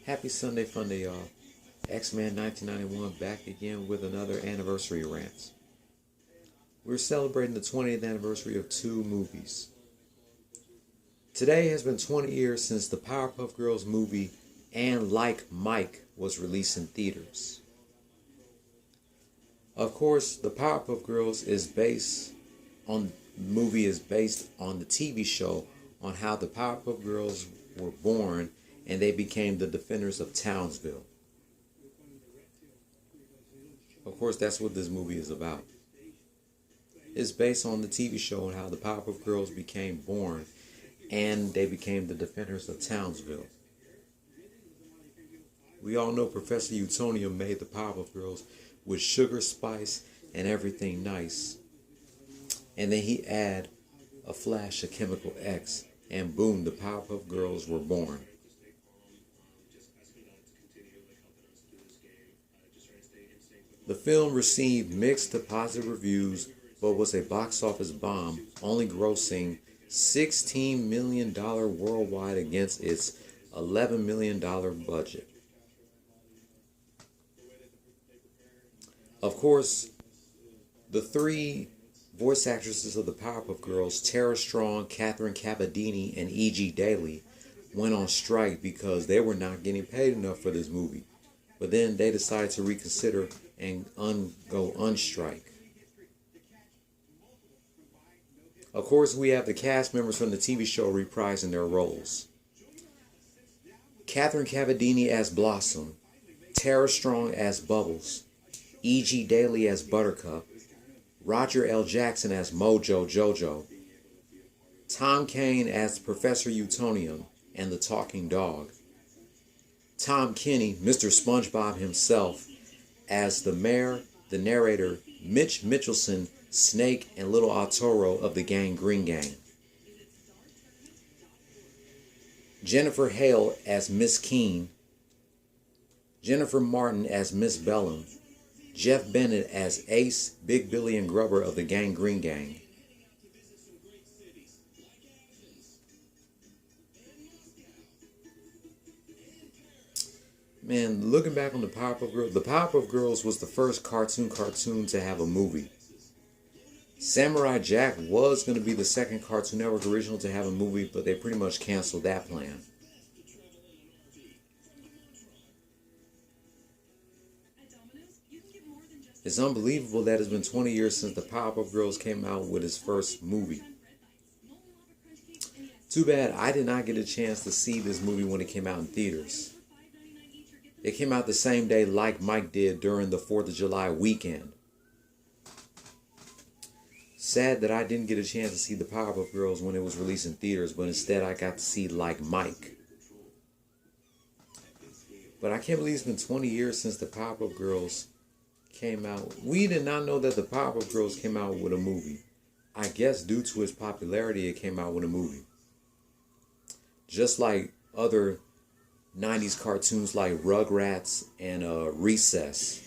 Happy Sunday fun day, y'all. X-Men 1991 back again with another anniversary rant. We're celebrating the 20th anniversary of two movies. Today has been 20 years since the Powerpuff Girls movie and Like Mike was released in theaters. Of course, the Powerpuff Girls movie is based on the TV show on how the Powerpuff Girls were born and they became the defenders of Townsville. Of course, that's what this movie is about. It's based on the TV show and how the Powerpuff Girls became born and they became the defenders of Townsville. We all know Professor Utonium made the Powerpuff Girls with sugar, spice, and everything nice. And then he added a flash of Chemical X, and boom, the Powerpuff Girls were born. The film received mixed to positive reviews, but was a box office bomb, only grossing $16 million worldwide against its $11 million budget. Of course, the three voice actresses of the Powerpuff Girls, Tara Strong, Catherine Cavadini, and E.G. Daly, went on strike because they were not getting paid enough for this movie. But then they decided to reconsider and go on strike. Of course, we have the cast members from the TV show reprising their roles. Catherine Cavadini as Blossom, Tara Strong as Bubbles, E.G. Daly as Buttercup, Roger L. Jackson as Mojo Jojo, Tom Kane as Professor Utonium and the Talking Dog, Tom Kenny, Mr. SpongeBob himself, as the mayor, the narrator, Mitch Mitchelson, Snake, and Little Arturo of the Gang Green Gang. Jennifer Hale as Miss Keene, Jennifer Martin as Miss Bellum, Jeff Bennett as Ace, Big Billy, and Grubber of the Gang Green Gang. Man, looking back on the Powerpuff Girls was the first cartoon to have a movie. Samurai Jack was going to be the second Cartoon Network original to have a movie, but they pretty much canceled that plan. It's unbelievable that it's been 20 years since the Powerpuff Girls came out with its first movie. Too bad I did not get a chance to see this movie when it came out in theaters. It came out the same day Like Mike did during the 4th of July weekend. Sad that I didn't get a chance to see the Powerpuff Girls when it was released in theaters, but instead I got to see Like Mike. But I can't believe it's been 20 years since the Powerpuff Girls came out. We did not know that the Powerpuff Girls came out with a movie. I guess due to its popularity, it came out with a movie. Just like other 90s cartoons like Rugrats and Recess.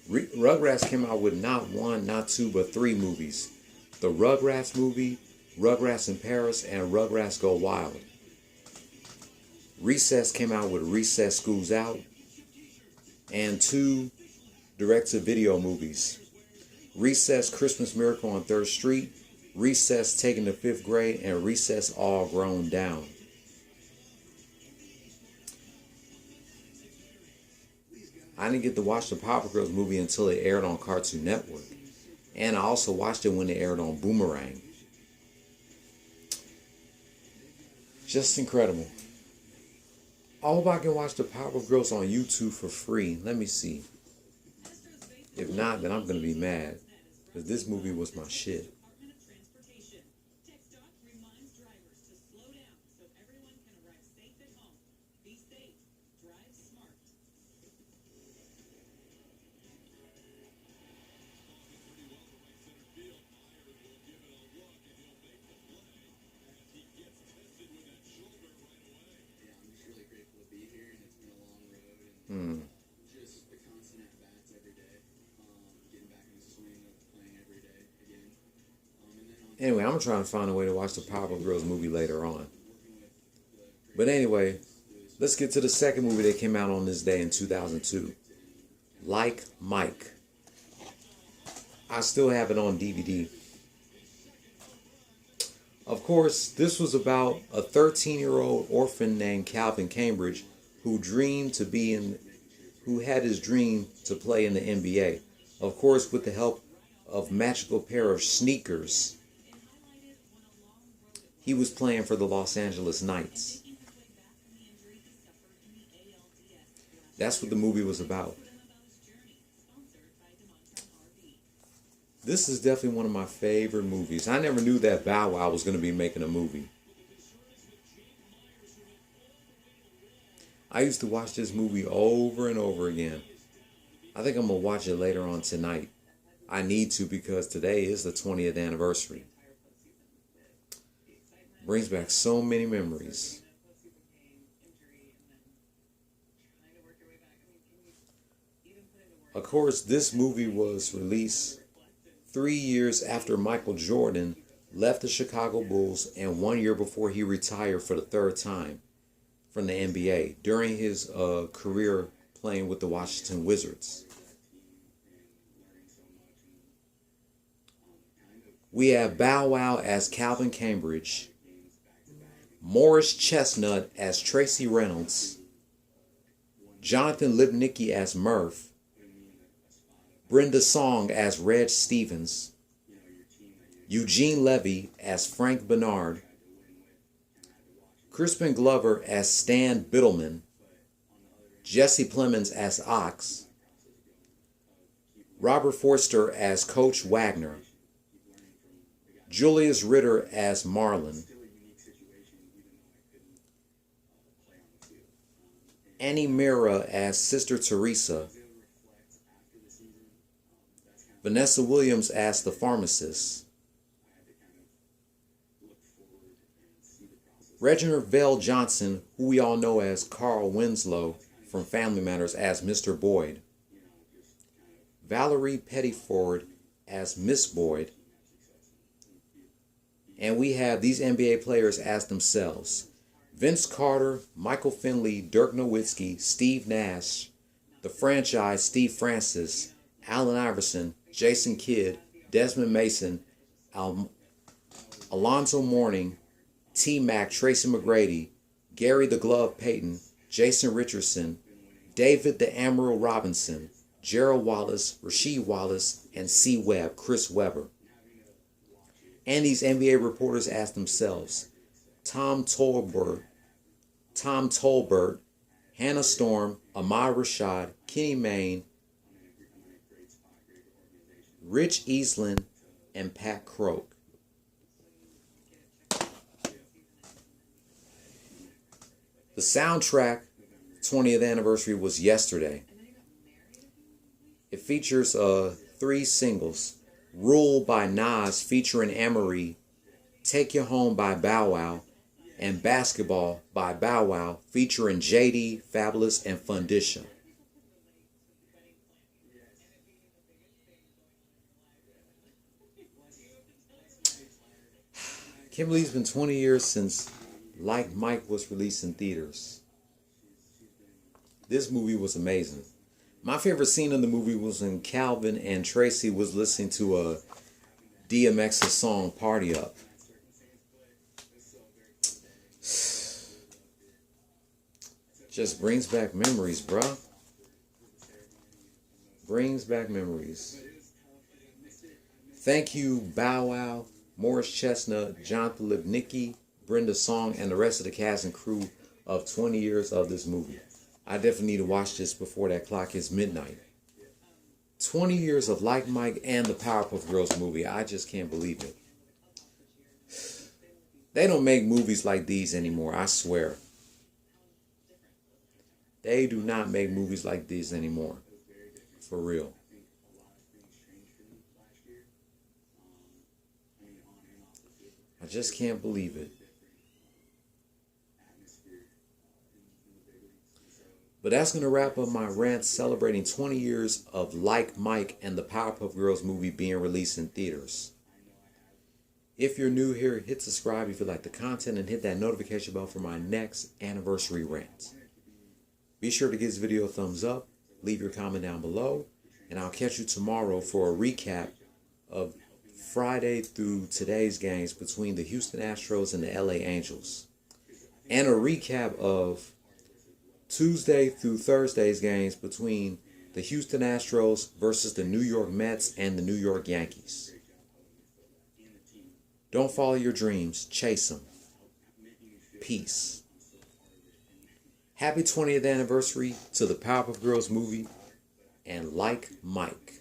Rugrats came out with not one, not two, but three movies. The Rugrats movie, Rugrats in Paris, and Rugrats Go Wild. Recess came out with Recess Schools Out, and two direct-to-video movies. Recess Christmas Miracle on 3rd Street, Recess Taking the 5th Grade, and Recess All Grown Down. I didn't get to watch the Powerpuff Girls movie until it aired on Cartoon Network. And I also watched it when it aired on Boomerang. Just incredible. I hope I can watch the Powerpuff Girls on YouTube for free. Let me see. If not, then I'm going to be mad. Because this movie was my shit. Just the constant at-bats every day, getting back in the swing of playing every day again. Anyway, I'm trying to find a way to watch the Powerpuff Girls movie later on. But anyway, Let's get to the second movie that came out on this day in 2002. Like Mike. I still have it on DVD. Of course, this was about a 13-year-old orphan named Calvin Cambridge who had his dream to play in the NBA. Of course, with the help of magical pair of sneakers, he was playing for the Los Angeles Knights. That's what the movie was about. This is definitely one of my favorite movies. I never knew that Bow Wow was going to be making a movie. I used to watch this movie over and over again. I think I'm going to watch it later on tonight. I need to because today is the 20th anniversary. Brings back so many memories. Of course, this movie was released 3 years after Michael Jordan left the Chicago Bulls and 1 year before he retired for the third time from the NBA during his career playing with the Washington Wizards. We have Bow Wow as Calvin Cambridge, Morris Chestnut as Tracy Reynolds, Jonathan Lipnicki as Murph, Brenda Song as Reg Stevens, Eugene Levy as Frank Bernard, Crispin Glover as Stan Biddleman, Jesse Plemons as Ox, Robert Forster as Coach Wagner, Julius Ritter as Marlon, Annie Mira as Sister Teresa, Vanessa Williams as the pharmacist, Reginald Vell Johnson, who we all know as Carl Winslow from Family Matters, as Mr. Boyd, Valerie Pettiford as Miss Boyd, and we have these NBA players as themselves: Vince Carter, Michael Finley, Dirk Nowitzki, Steve Nash, the franchise Steve Francis, Allen Iverson, Jason Kidd, Desmond Mason, Alonzo Mourning, T-Mac, Tracy McGrady, Gary the Glove Payton, Jason Richardson, David the Emerald Robinson, Gerald Wallace, Rasheed Wallace, and C. Webb, Chris Webber. And these NBA reporters asked themselves: Tom Tolbert, Hannah Storm, Ahmad Rashad, Kenny Mayne, Rich Eastland, and Pat Croak. The soundtrack 20th anniversary was yesterday. It features 3 singles: Rule by Nas featuring Amory, Take You Home by Bow Wow, and Basketball by Bow Wow featuring JD, Fabulous, and Fundisha. Can't believe it's been 20 years since Like Mike was released in theaters. This movie was amazing. My favorite scene in the movie was when Calvin and Tracy was listening to DMX's song Party Up. Just brings back memories, bruh. Brings back memories. Thank you, Bow Wow, Morris Chestnut, Jonathan Lipnicki, Brenda Song, and the rest of the cast and crew of 20 years of this movie. I definitely need to watch this before that clock hits midnight. 20 years of Like Mike and the Powerpuff Girls movie. I just can't believe it. They don't make movies like these anymore, I swear. They do not make movies like these anymore. For real. I just can't believe it. But that's going to wrap up my rant celebrating 20 years of Like Mike and the Powerpuff Girls movie being released in theaters. If you're new here, hit subscribe if you like the content and hit that notification bell for my next anniversary rant. Be sure to give this video a thumbs up, leave your comment down below, and I'll catch you tomorrow for a recap of Friday through today's games between the Houston Astros and the LA Angels, and a recap of Tuesday through Thursday's games between the Houston Astros versus the New York Mets and the New York Yankees. Don't follow your dreams, chase them. Peace. Happy 20th anniversary to the Powerpuff Girls movie, and like Mike.